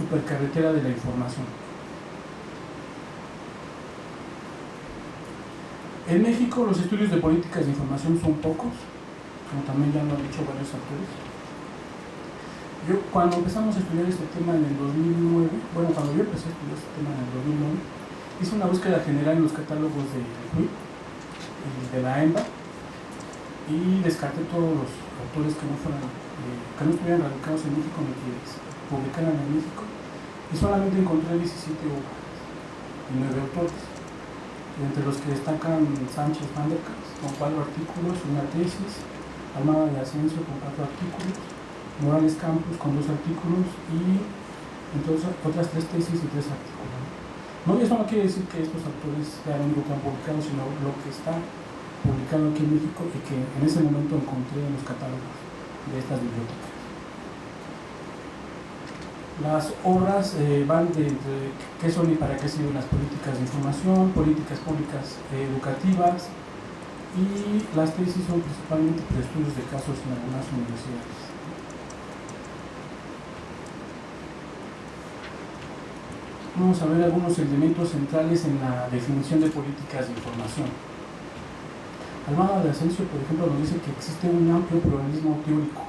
supercarretera de la información. En México los estudios de políticas de información son pocos, como también ya lo han dicho varios autores. Yo cuando empezamos a estudiar este tema en el 2009, cuando yo empecé a estudiar este tema en el 2009, hice una búsqueda general en los catálogos de WIP y de la EMBA y descarté todos los autores que no estuvieran radicados en México ni que publicaran en México, y solamente encontré 17 obras y 9 autores, entre los que destacan Sánchez Van der Kans con 4 artículos y una tesis, Almada de Asensio con 4 artículos, Morales Campos con 2 artículos y entonces otras 3 tesis y 3 artículos. No, eso no quiere decir que estos autores sean únicos que han publicado, sino lo que está publicado aquí en México y que en ese momento encontré en los catálogos de estas bibliotecas. Las obras van de qué son y para qué sirven las políticas de información, políticas públicas educativas, y las tesis son principalmente estudios de casos en algunas universidades. Vamos a ver algunos elementos centrales en la definición de políticas de información. Almada de Asensio, por ejemplo, nos dice que existe un amplio pluralismo teórico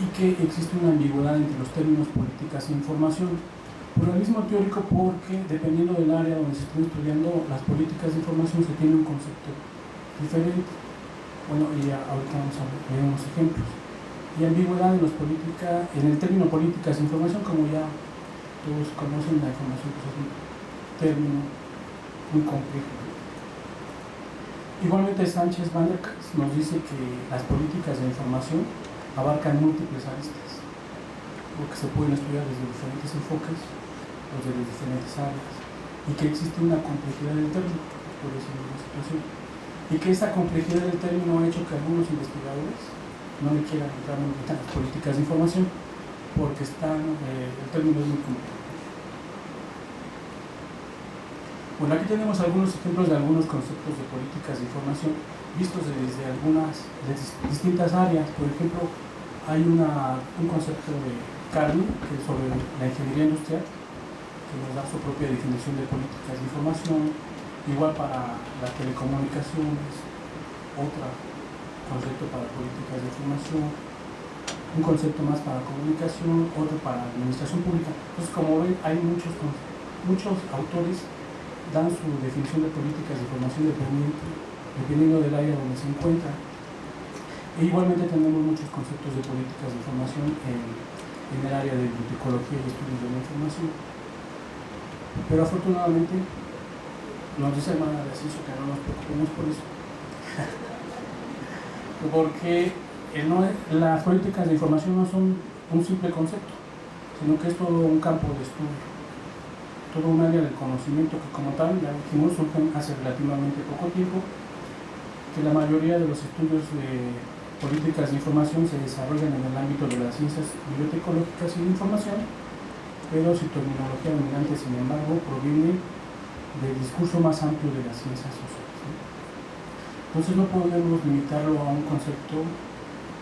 y que existe una ambigüedad entre los términos políticas e información. Pluralismo teórico porque, dependiendo del área donde se estén estudiando las políticas de información, se tiene un concepto diferente. Bueno, y ahorita vamos a ver unos ejemplos. Y ambigüedad en el término políticas de información, como ya todos conocen, la información pues es un término muy complejo. Igualmente Sánchez Van der Kans nos dice que las políticas de información abarcan múltiples aristas, porque se pueden estudiar desde diferentes enfoques o desde diferentes áreas, y que existe una complejidad del término, por decirlo de una situación, y que esa complejidad del término ha hecho que algunos investigadores no le quieran entrar en las políticas de información porque el término es muy complejo. Bueno, aquí tenemos algunos ejemplos de algunos conceptos de políticas de información vistos desde distintas áreas. Por ejemplo, hay un concepto de Carney, que es sobre la ingeniería industrial, que nos da su propia definición de políticas de información. Igual para las telecomunicaciones, otro concepto para políticas de información, un concepto más para comunicación, otro para administración pública. Entonces, como ven, hay muchos autores dan su definición de políticas de información dependiendo del área donde se encuentra. E igualmente tenemos muchos conceptos de políticas de información en el área de bibliotecología y estudios de la información. Pero afortunadamente nos dice Almada de Asensio que no nos preocupemos por eso. Porque las políticas de información no son un simple concepto, sino que es todo un campo de estudio, todo un área del conocimiento que, como tal, ya dijimos, surgen hace relativamente poco tiempo, que la mayoría de los estudios de políticas de información se desarrollan en el ámbito de las ciencias bibliotecológicas y de información, pero su terminología dominante, sin embargo, proviene del discurso más amplio de las ciencias sociales, ¿no? Entonces no podemos limitarlo a un concepto,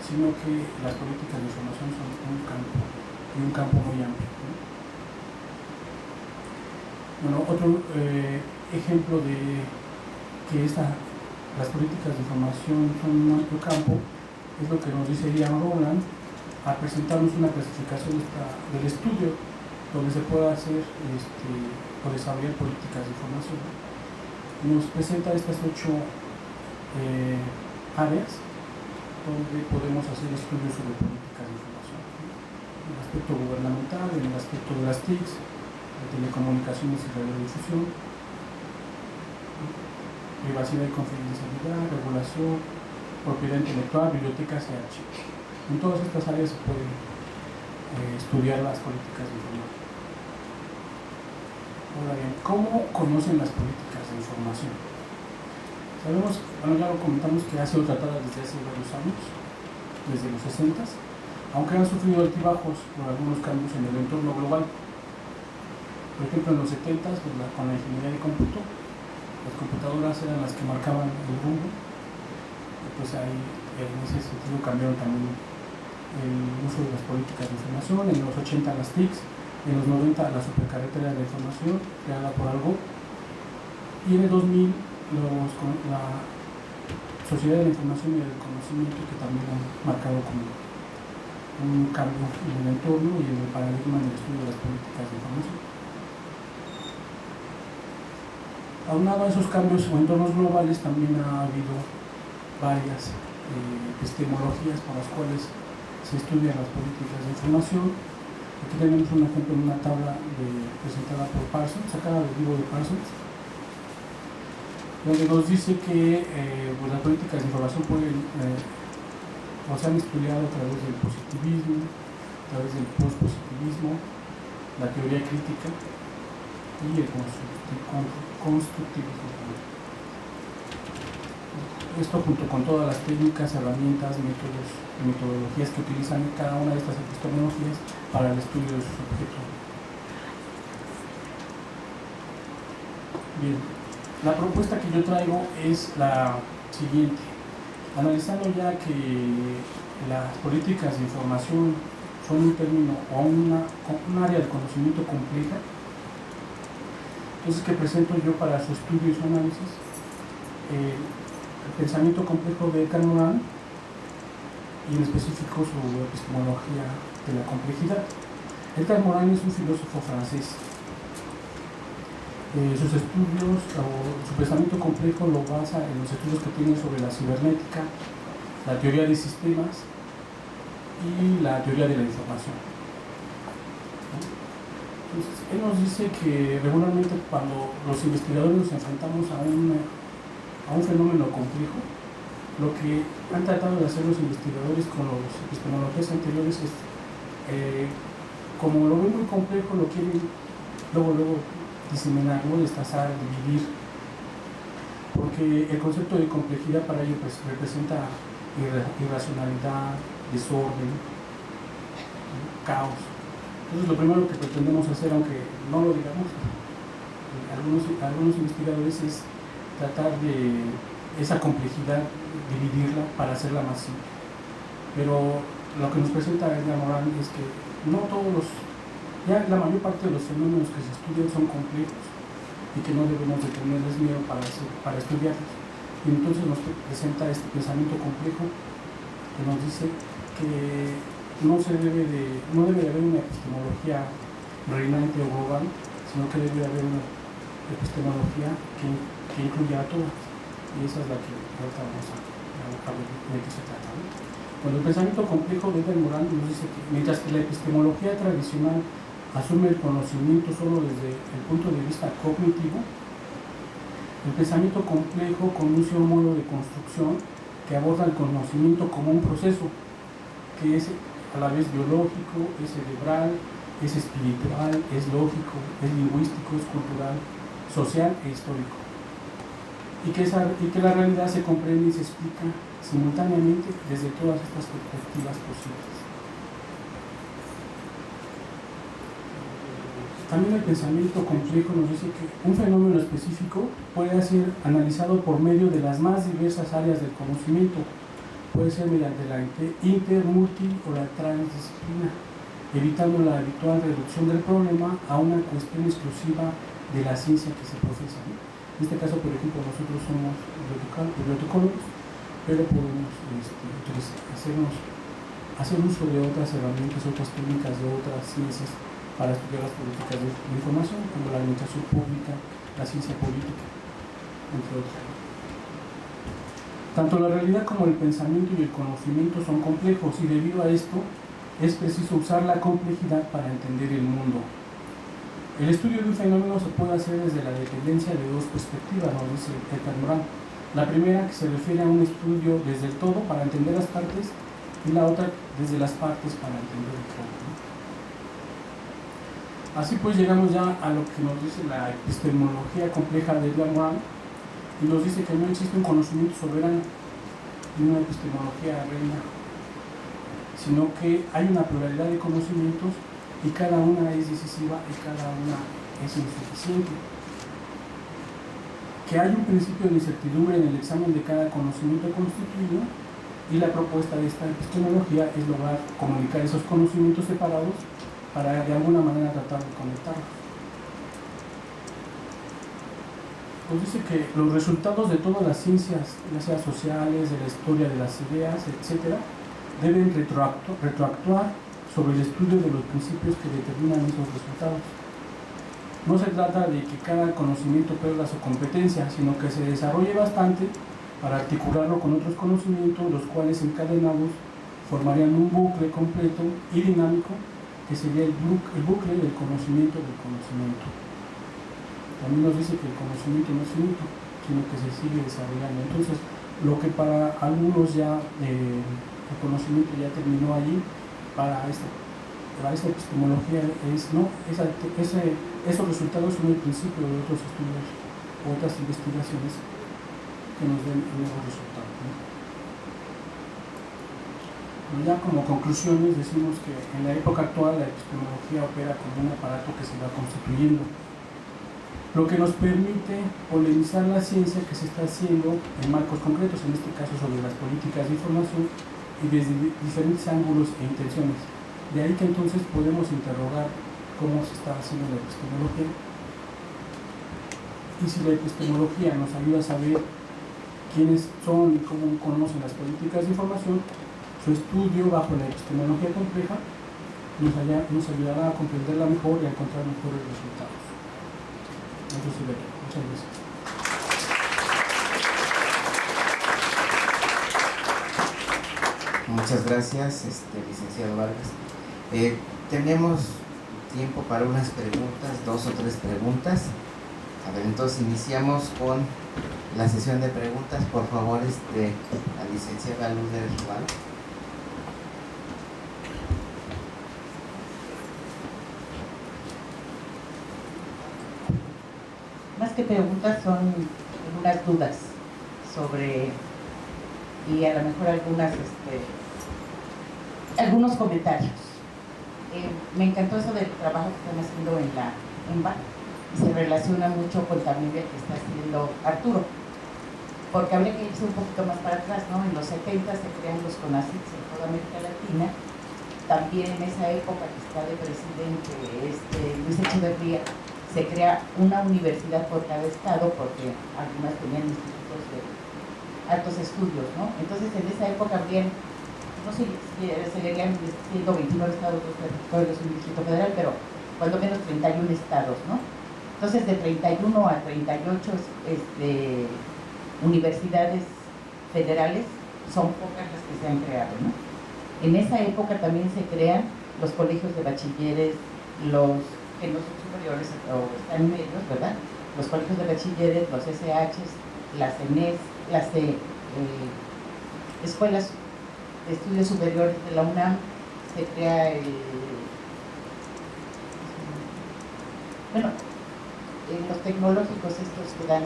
sino que las políticas de información son un campo muy amplio, ¿no? Bueno, otro ejemplo de que las políticas de información son un amplio campo es lo que nos dice Ian Rowland al presentarnos una clasificación del estudio donde se puede hacer o desarrollar políticas de información. Nos presenta estas 8 áreas donde podemos hacer estudios sobre políticas de información, ¿no? En el aspecto gubernamental, en el aspecto de las TICs, de telecomunicaciones y radiodifusión, privacidad y confidencialidad, regulación, propiedad intelectual, bibliotecas y archivos. En todas estas áreas se pueden estudiar las políticas de información. Ahora bien, ¿cómo conocen las políticas de información? Sabemos, bueno, ya lo comentamos, que ha sido tratada desde hace varios años, desde los 60s, aunque han sufrido altibajos por algunos cambios en el entorno global. Por ejemplo, en los 70s, con la ingeniería de cómputo, las computadoras eran las que marcaban el rumbo, y pues ahí en ese sentido cambiaron también el uso de las políticas de información, en los 80 las TICs, en los 90 la supercarretera de la información creada por Algo, y en el 2000 la sociedad de la información y del conocimiento, que también han marcado como un cambio en el entorno y en el paradigma del estudio de las políticas de información. Aunado a esos cambios o entornos globales, también ha habido varias epistemologías por las cuales se estudian las políticas de información. Aquí tenemos un ejemplo en una tabla presentada por Parsons, sacada del libro de Parsons, donde nos dice que pues las políticas de información pueden o se han estudiado a través del positivismo, a través del postpositivismo, la teoría crítica y el constructivismo. Esto junto con todas las técnicas, herramientas, métodos y metodologías que utilizan cada una de estas epistemologías para el estudio de sus objetos. Bien, la propuesta que yo traigo es la siguiente. Analizando ya que las políticas de información son un término o un área de conocimiento compleja, entonces que presento yo para su estudio y su análisis el pensamiento complejo de Edgar Morin y en específico su epistemología de la complejidad. Edgar Morin es un filósofo francés. Sus estudios o su pensamiento complejo lo basa en los estudios que tiene sobre la cibernética, la teoría de sistemas y la teoría de la información. Entonces, él nos dice que regularmente cuando los investigadores nos enfrentamos a un fenómeno complejo, lo que han tratado de hacer los investigadores con las epistemologías anteriores es, como lo ven muy complejo, lo quieren luego diseminar, ¿no? Destazar, dividir, porque el concepto de complejidad para ello pues, representa irracionalidad, desorden, caos. Entonces lo primero que pretendemos hacer, aunque no lo digamos, algunos investigadores, es tratar de esa complejidad, dividirla para hacerla más simple. Pero lo que nos presenta Edgar Morin es que no todos ya la mayor parte de los fenómenos que se estudian son complejos y que no debemos de tenerles miedo para estudiarlos. Y entonces nos presenta este pensamiento complejo que nos dice que no debe de haber una epistemología reinante o global, sino que debe de haber una epistemología que incluya a todas. Y esa es la que ahorita vamos a ver de qué se trata, ¿no? Bueno, el pensamiento complejo de Edgar Morin nos dice que mientras que la epistemología tradicional asume el conocimiento solo desde el punto de vista cognitivo, el pensamiento complejo conduce a un modo de construcción que aborda el conocimiento como un proceso que es a la vez biológico, es cerebral, es espiritual, es lógico, es lingüístico, es cultural, social e histórico, y que la realidad se comprende y se explica simultáneamente desde todas estas perspectivas posibles. También el pensamiento complejo nos dice que un fenómeno específico puede ser analizado por medio de las más diversas áreas del conocimiento. Puede ser mediante la inter, multi o la transdisciplina, evitando la habitual reducción del problema a una cuestión exclusiva de la ciencia que se profesa, ¿no? En este caso, por ejemplo, nosotros somos bibliotecólogos, pero podemos hacer uso de otras herramientas, otras técnicas de otras ciencias para estudiar las políticas de información, como la administración pública, la ciencia política, entre otras. Tanto la realidad como el pensamiento y el conocimiento son complejos, y debido a esto es preciso usar la complejidad para entender el mundo. El estudio de un fenómeno se puede hacer desde la dependencia de dos perspectivas, nos dice Edgar Morin. La primera, que se refiere a un estudio desde el todo para entender las partes, y la otra desde las partes para entender el todo, ¿no? Así pues llegamos ya a lo que nos dice la epistemología compleja de Edgar Morin, y nos dice que no existe un conocimiento soberano ni una epistemología reina, sino que hay una pluralidad de conocimientos y cada una es decisiva y cada una es insuficiente. Que hay un principio de incertidumbre en el examen de cada conocimiento constituido Y la propuesta de esta epistemología es lograr comunicar esos conocimientos separados para de alguna manera tratar de conectarlos. Pues dice que los resultados de todas las ciencias, ya sea sociales, de la historia de las ideas, etc., deben retroactuar sobre el estudio de los principios que determinan esos resultados. No se trata de que cada conocimiento pierda su competencia, sino que se desarrolle bastante para articularlo con otros conocimientos, los cuales encadenados formarían un bucle completo y dinámico, que sería el bucle del conocimiento del conocimiento. También nos dice que el conocimiento no es finito, sino que se sigue desarrollando. Entonces, lo que para algunos ya el conocimiento ya terminó allí, para esta epistemología es, ¿no? Esos resultados son el principio de otros estudios o otras investigaciones que nos den nuevos resultados, ¿no? Bueno, ya como conclusiones decimos que en la época actual la epistemología opera como un aparato que se va constituyendo, lo que nos permite polemizar la ciencia que se está haciendo en marcos concretos, en este caso sobre las políticas de información y desde diferentes ángulos e intenciones. De ahí que entonces podemos interrogar cómo se está haciendo la epistemología, y si la epistemología nos ayuda a saber quiénes son y cómo conocen las políticas de información, su estudio bajo la epistemología compleja nos ayudará a comprenderla mejor y a encontrar mejores resultados. Eso sí, muchas gracias. Muchas gracias, licenciado Vargas. Tenemos tiempo para unas preguntas, 2 o 3 preguntas. A ver, entonces iniciamos con la sesión de preguntas. Por favor, la licenciada Lourdes Rubal. Más que preguntas son algunas dudas sobre, y a lo mejor algunos comentarios. Me encantó eso del trabajo que están haciendo en la EMBA y se relaciona mucho con también el que está haciendo Arturo, porque habría que irse un poquito más para atrás, ¿no? En los 70 se crean los CONACYTs en toda América Latina. También en esa época que está de presidente Luis Echeverría, se crea una universidad por cada estado, porque algunas tenían institutos de altos estudios, ¿no? Entonces en esa época habrían, no sé si seguirían siendo 29 estados, 2 territorios, un distrito federal, pero cuando menos 31 estados, ¿no? Entonces de 31 a 38 universidades federales son pocas las que se han creado, ¿no? En esa época también se crean los colegios de bachilleres, los que no son superiores o están medios, ¿verdad? Los colegios de bachilleres, los SHs, las ENES, las escuelas de estudios superiores de la UNAM, se crea los tecnológicos estos que dan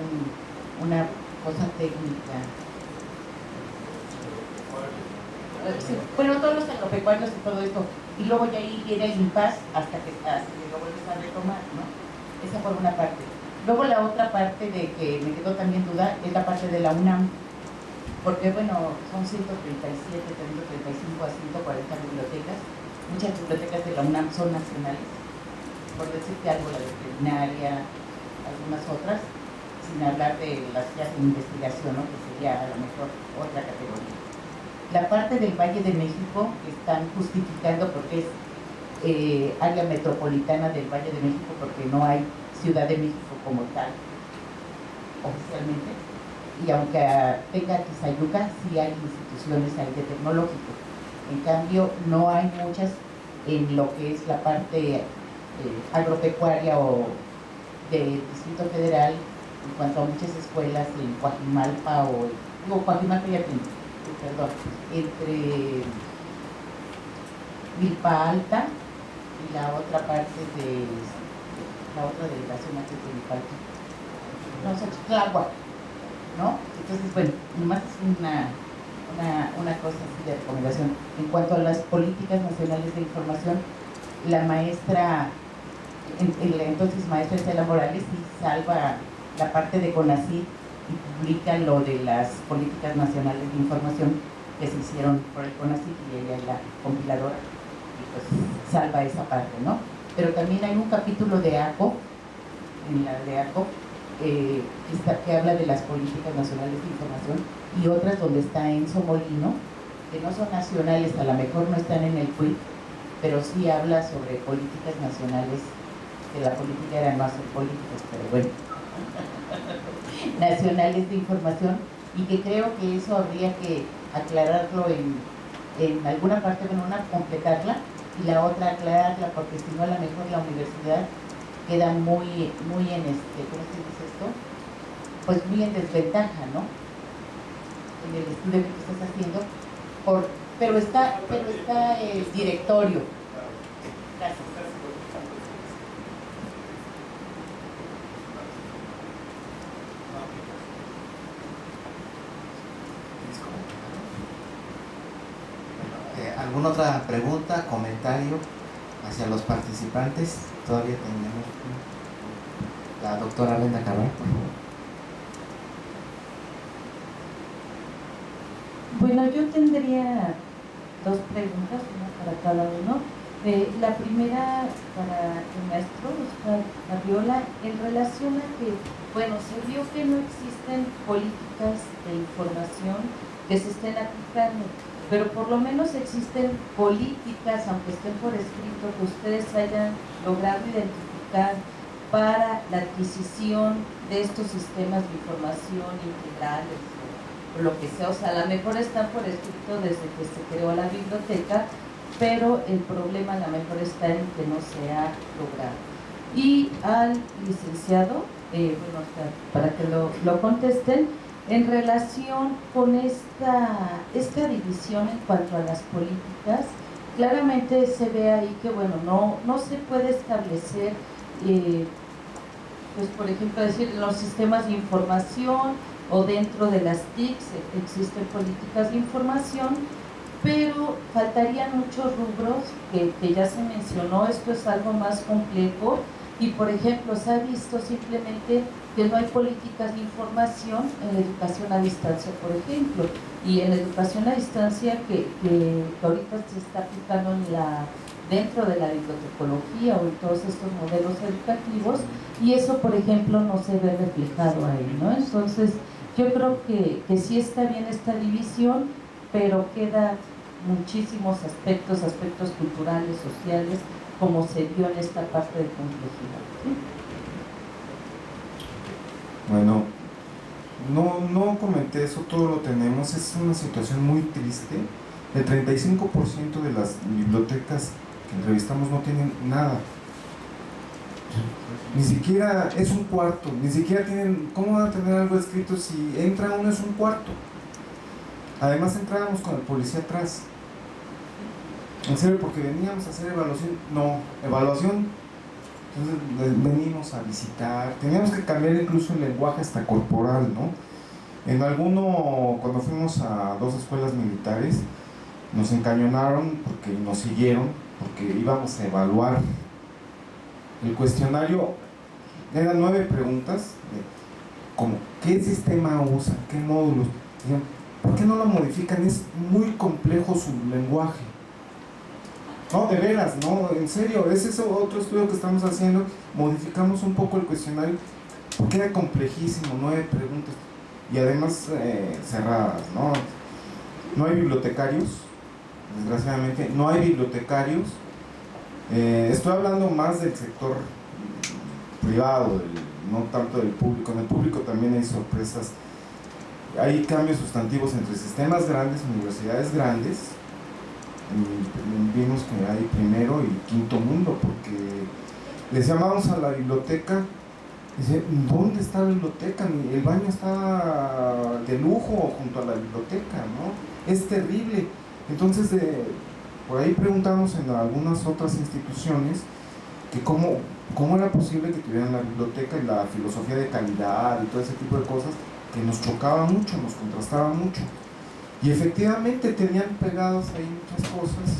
una cosa técnica. Sí, bueno, todos los agropecuarios y todo esto, y luego ya ahí viene el impas hasta que lo vuelves a retomar, ¿no? Esa por una parte. Luego la otra parte de que me quedó también duda es la parte de la UNAM, porque bueno, son 135 a 140 bibliotecas, muchas bibliotecas de la UNAM son nacionales, por decirte algo, la veterinaria, algunas otras, sin hablar de las que hacen investigación, ¿no? Que sería a lo mejor otra categoría. La parte del Valle de México están justificando porque es área metropolitana del Valle de México, porque no hay Ciudad de México como tal, oficialmente, y aunque tenga Tizayuca, sí hay instituciones ahí de tecnológico. En cambio, no hay muchas en lo que es la parte agropecuaria o del Distrito Federal, en cuanto a muchas escuelas en Coajimalpa Coajimalpa ya tiene, perdón, entre Milpa Alta y la otra parte de la otra delegación aquí de Milpa Alta, no, Xochitláhuac, ¿no? Entonces, bueno, nomás es una cosa así de recomendación. En cuanto a las políticas nacionales de información, la maestra, la entonces maestra Estela Morales, sí salva la parte de CONACYT y publica lo de las políticas nacionales de información que se hicieron por el CONACYT y ella es la compiladora y pues salva esa parte, ¿no? Pero también hay un capítulo de ACO, en la de ACO, que habla de las políticas nacionales de información, y otras donde está Enzo Molino, que no son nacionales, a lo mejor no están en el CUIC, pero sí habla sobre políticas nacionales, que la política era no hacer políticas, pero bueno, nacionales de información, y que creo que eso habría que aclararlo en alguna parte, bueno, una completarla y la otra aclararla, porque si no a lo mejor la universidad queda muy ¿cómo se dice esto? Pues muy en desventaja, ¿no? En el estudio que tú estás haciendo, pero está el directorio. Gracias. ¿Alguna otra pregunta, comentario hacia los participantes? Todavía tenemos la doctora Brenda Cabral, por favor. Bueno, yo tendría dos preguntas, una para cada uno. La primera para el maestro Oscar Arriola, en relación a que, bueno, se vio que no existen políticas de información que se estén aplicando, pero por lo menos existen políticas, aunque estén por escrito, que ustedes hayan logrado identificar para la adquisición de estos sistemas de información integrales o lo que sea. O sea, a lo mejor están por escrito desde que se creó la biblioteca, pero el problema a lo mejor está en que no se ha logrado. Y al licenciado, bueno, para que lo contesten, en relación con esta división en cuanto a las políticas, claramente se ve ahí que, bueno, no se puede establecer, pues por ejemplo, decir, en los sistemas de información o dentro de las TICs existen políticas de información, pero faltarían muchos rubros que ya se mencionó. Esto es algo más complejo y, por ejemplo, se ha visto simplemente que no hay políticas de información en la educación a distancia, por ejemplo, y en la educación a distancia que ahorita se está aplicando dentro de la bibliotecología o en todos estos modelos educativos, y eso, por ejemplo, no se ve reflejado ahí, ¿no? Entonces, yo creo que sí está bien esta división, pero queda muchísimos aspectos culturales, sociales, como se vio en esta parte de complejidad, ¿sí? Bueno, no comenté eso, todo lo tenemos. Es una situación muy triste. El 35% de las bibliotecas que entrevistamos no tienen nada. Ni siquiera es un cuarto, ni siquiera tienen. ¿Cómo van a tener algo escrito si entra uno es un cuarto? Además entrábamos con el policía atrás. En serio, porque veníamos a hacer evaluación. No, evaluación. Entonces venimos a visitar. Teníamos que cambiar incluso el lenguaje hasta corporal, ¿no? En alguno, cuando fuimos a 2 escuelas militares, nos encañonaron porque nos siguieron, porque íbamos a evaluar. El cuestionario eran 9 preguntas, como ¿qué sistema usan? ¿Qué módulos? ¿Por qué no lo modifican? Es muy complejo su lenguaje. No, de veras, no, en serio, es ese otro estudio que estamos haciendo. Modificamos un poco el cuestionario porque era complejísimo, 9 preguntas y además cerradas, ¿no? No hay bibliotecarios, desgraciadamente, no hay bibliotecarios. Estoy hablando más del sector privado, no tanto del público. En el público también hay sorpresas. Hay cambios sustantivos entre sistemas grandes, universidades grandes. Vimos que hay primero y quinto mundo, porque les llamamos a la biblioteca y dice, ¿dónde está la biblioteca? El baño está de lujo junto a la biblioteca, ¿no? Es terrible. Entonces por ahí preguntamos en algunas otras instituciones que cómo era posible que tuvieran la biblioteca y la filosofía de calidad y todo ese tipo de cosas, que nos chocaba mucho, nos contrastaba mucho. Y efectivamente tenían pegados ahí muchas cosas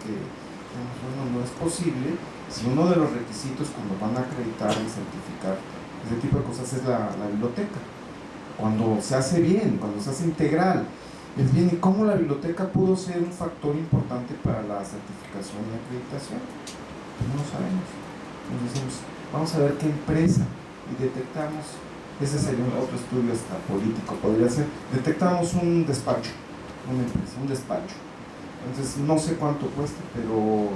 que bueno, no es posible si uno de los requisitos cuando van a acreditar y certificar ese tipo de cosas es la biblioteca. Cuando se hace bien, cuando se hace integral. Es bien, ¿y cómo la biblioteca pudo ser un factor importante para la certificación y acreditación? Pues no lo sabemos. Nos decimos, vamos a ver qué empresa, y detectamos, ese sería otro estudio hasta político, podría ser, detectamos un despacho, una empresa, un despacho. Entonces, no sé cuánto cuesta, pero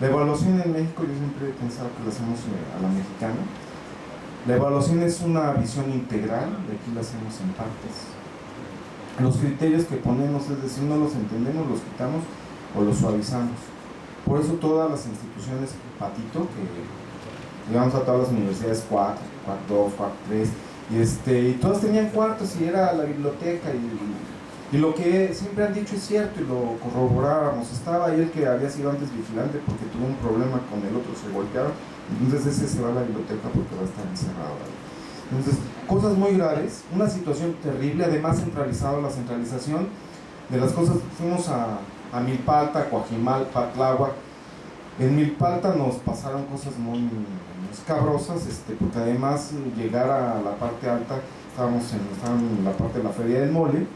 la evaluación en México, yo siempre he pensado que la hacemos a la mexicana. La evaluación es una visión integral, de aquí la hacemos en partes. Los criterios que ponemos, es decir, no los entendemos, los quitamos o los suavizamos. Por eso todas las instituciones patito, que llegamos a todas las universidades 4, 2, 4, 3, y todas tenían cuartos y era la biblioteca y lo que siempre han dicho es cierto y lo corroborábamos. Estaba ahí el que había sido antes vigilante porque tuvo un problema con el otro, se golpearon, entonces ese se va a la biblioteca porque va a estar encerrado ahí. Entonces, cosas muy graves, una situación terrible, además centralizado, la centralización de las cosas. Fuimos a Milpalta, Coajimalpa, Tláhuac. En Milpalta nos pasaron cosas muy escabrosas, porque además llegar a la parte alta, estábamos en la parte de la Feria del Mole.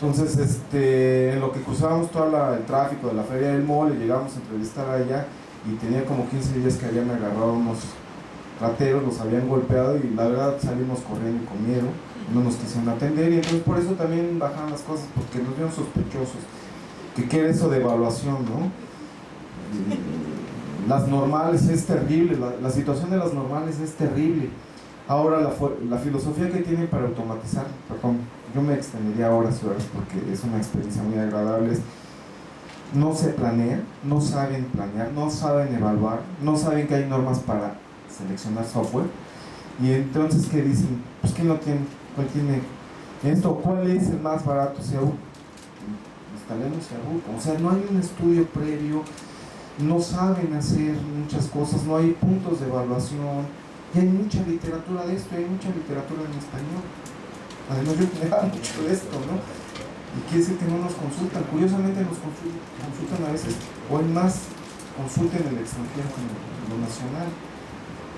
Entonces, en lo que cruzábamos todo el tráfico de la Feria del Mole, llegamos a entrevistar allá y tenía como 15 días que habían agarrado unos rateros, los habían golpeado y la verdad salimos corriendo con miedo, no nos quisieron atender y entonces por eso también bajaron las cosas, porque nos vieron sospechosos. ¿Qué era eso de evaluación, no? Las normales es terrible, la situación de las normales es terrible. Ahora la filosofía que tienen para automatizar, perdón, yo me extendería horas y horas porque es una experiencia muy agradable, no se planea, no saben planear, no saben evaluar, no saben que hay normas para seleccionar software y entonces ¿qué dicen? Pues ¿quién lo tiene? ¿Cuál tiene esto? ¿Cuál es el más barato? Instalemos Yahoo. O sea, no hay un estudio previo, no saben hacer muchas cosas, no hay puntos de evaluación y hay mucha literatura de esto, hay mucha literatura en español. Además yo me da mucho de esto, ¿no? Y quiere decir que no nos consultan, curiosamente nos consultan a veces, o hay más consulta en el extranjero que en lo nacional.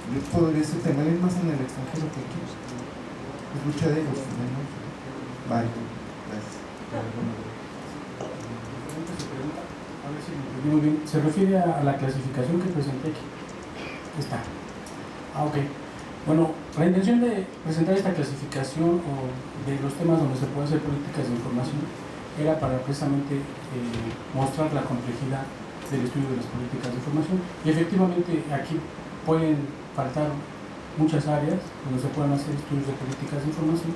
Yo podría decir que hay más en el extranjero que aquí. Es mucha de ellos, ¿no? Vale, gracias. A ver si lo entendí muy bien. Se refiere a la clasificación que presenté aquí. Está. Ok. Bueno, la intención de presentar esta clasificación o de los temas donde se puede hacer políticas de información era para precisamente mostrar la complejidad del estudio de las políticas de información. Y efectivamente aquí pueden faltar muchas áreas donde se pueden hacer estudios de políticas de información,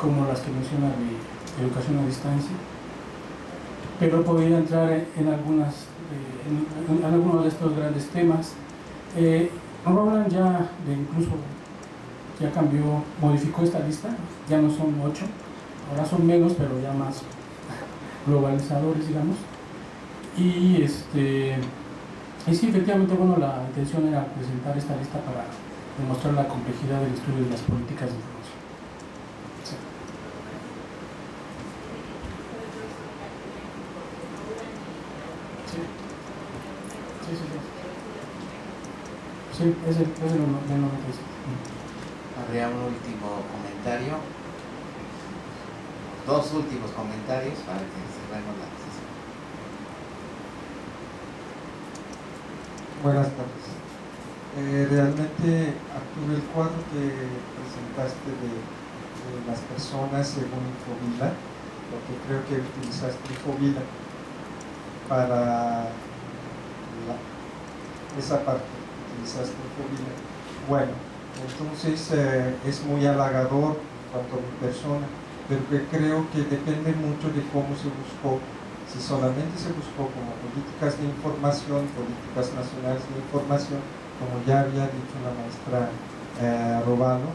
como las que menciona de educación a distancia, pero podría entrar en algunos de estos grandes temas. Roland incluso ya cambió, modificó esta lista, ya no son 8, ahora son menos, pero ya más globalizadores, digamos. Y sí, efectivamente, bueno, la intención era presentar esta lista para demostrar la complejidad del estudio de las políticas de información. Sí. Sí, es el 96. Habría un último comentario, dos últimos comentarios para que cerremos la sesión. Buenas tardes. Realmente, Arturo, el cuadro que presentaste de las personas según Infovila, porque creo que utilizaste Infovila para esa parte, utilizaste Infovila. Bueno, entonces es muy halagador en cuanto a mi persona, pero que creo que depende mucho de cómo se buscó. Si solamente se buscó como políticas de información, políticas nacionales de información, como ya había dicho la maestra Robalo,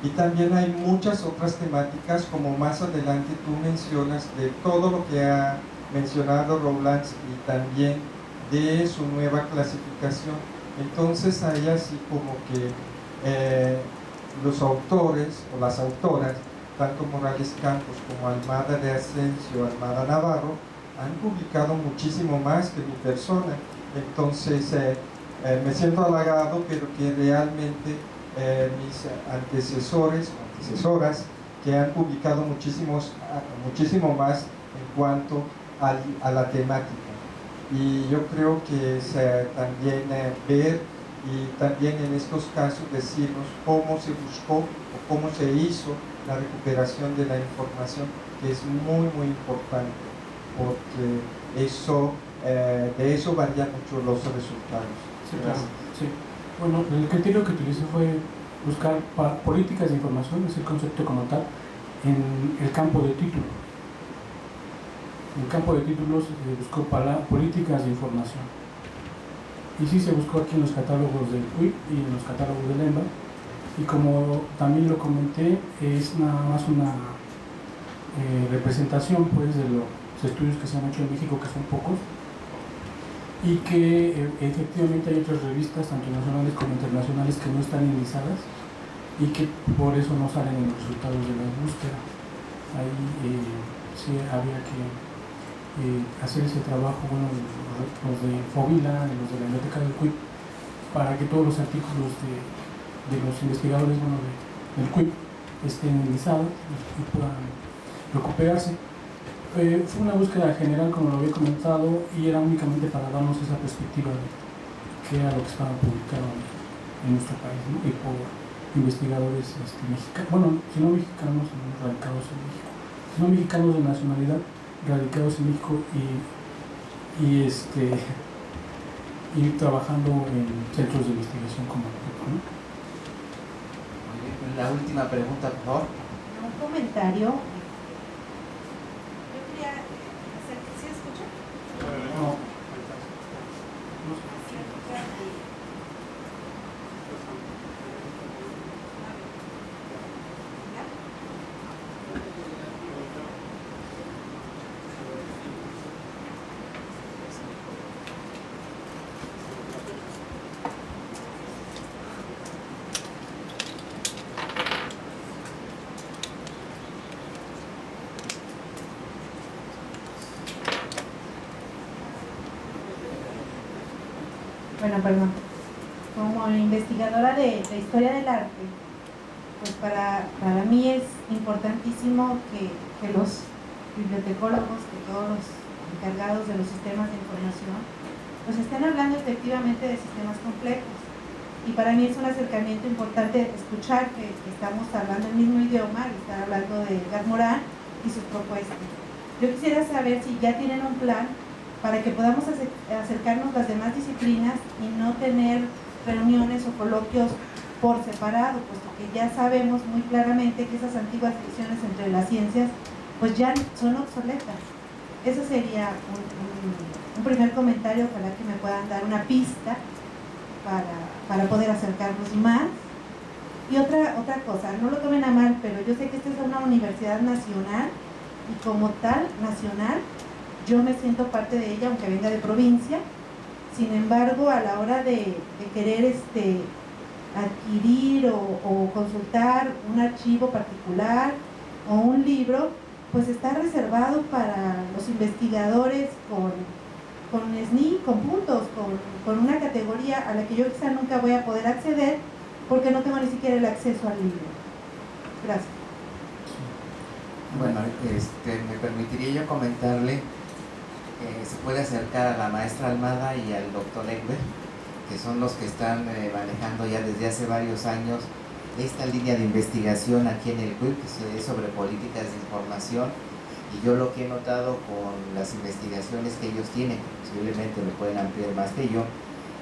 y también hay muchas otras temáticas, como más adelante tú mencionas, de todo lo que ha mencionado Roland y también de su nueva clasificación. Entonces hay así como que los autores o las autoras, tanto Morales Campos como Almada de Asensio, Almada Navarro, han publicado muchísimo más que mi persona. Entonces me siento halagado, pero que realmente mis antecesores o antecesoras que han publicado muchísimo más en cuanto a la temática. Y yo creo que es también ver y también en estos casos decirnos cómo se buscó o cómo se hizo la recuperación de la información, que es muy muy importante, porque eso, de eso varían mucho los resultados. Sí, claro, sí. Bueno, el criterio que utilicé fue buscar políticas de información, es el concepto como tal, en el campo de título. En el campo de títulos se buscó para políticas de información. Y sí se buscó aquí en los catálogos del CUIP y en los catálogos del EMBA. Y como también lo comenté, es nada más una representación pues, de los estudios que se han hecho en México, que son pocos, y que efectivamente hay otras revistas, tanto nacionales como internacionales, que no están indizadas y que por eso no salen en los resultados de la búsqueda. Ahí sí había que hacer ese trabajo, bueno, los de Fovila, los de la biblioteca del CUIP, para que todos los artículos de los investigadores, bueno, del CUIP estén indizados y puedan recuperarse. Fue una búsqueda general, como lo había comentado, y era únicamente para darnos esa perspectiva de qué era lo que estaba publicado en nuestro país, ¿no? Y por investigadores mexicanos, bueno, si no mexicanos, radicados en México, si no mexicanos de nacionalidad, radicados en México y trabajando en centros de investigación como nosotros, ¿no? Muy bien, la última pregunta, por favor. Un comentario. Yo quería hacer, ¿sí escucha? No. Bueno, perdón. Como investigadora de historia del arte, pues para mí es importantísimo que los bibliotecólogos, que todos los encargados de los sistemas de información, pues estén hablando efectivamente de sistemas complejos. Y para mí es un acercamiento importante escuchar que estamos hablando el mismo idioma, y estar hablando de Edgar Morán y sus propuestas. Yo quisiera saber si ya tienen un plan para que podamos acercarnos las demás disciplinas y no tener reuniones o coloquios por separado, puesto que ya sabemos muy claramente que esas antiguas divisiones entre las ciencias pues ya son obsoletas. Eso sería un primer comentario, ojalá que me puedan dar una pista para poder acercarnos más. Y otra cosa, no lo tomen a mal, pero yo sé que esta es una universidad nacional y como tal, nacional, yo me siento parte de ella, aunque venga de provincia. Sin embargo, a la hora de querer adquirir o consultar un archivo particular o un libro, pues está reservado para los investigadores con SNI, con puntos, con una categoría a la que yo quizá nunca voy a poder acceder porque no tengo ni siquiera el acceso al libro. Gracias. Bueno, me permitiría yo comentarle que se puede acercar a la maestra Almada y al doctor Egbert, que son los que están manejando ya desde hace varios años esta línea de investigación aquí en el CUIP, que es sobre políticas de información. Y yo lo que he notado con las investigaciones que ellos tienen, posiblemente lo pueden ampliar más que yo,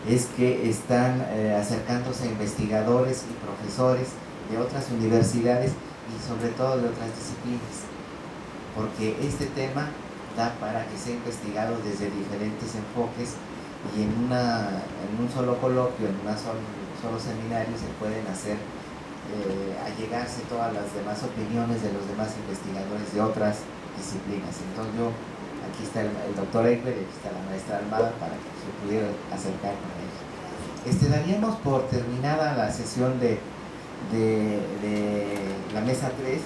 es que están acercándose a investigadores y profesores de otras universidades y sobre todo de otras disciplinas, porque este tema da para que sea investigado desde diferentes enfoques y en un solo coloquio, en un solo seminario se pueden hacer allegarse todas las demás opiniones de los demás investigadores de otras disciplinas. Entonces aquí está el doctor Egbert y aquí está la maestra Almada para que se pudiera acercar con ellos. Daríamos por terminada la sesión de la mesa 3.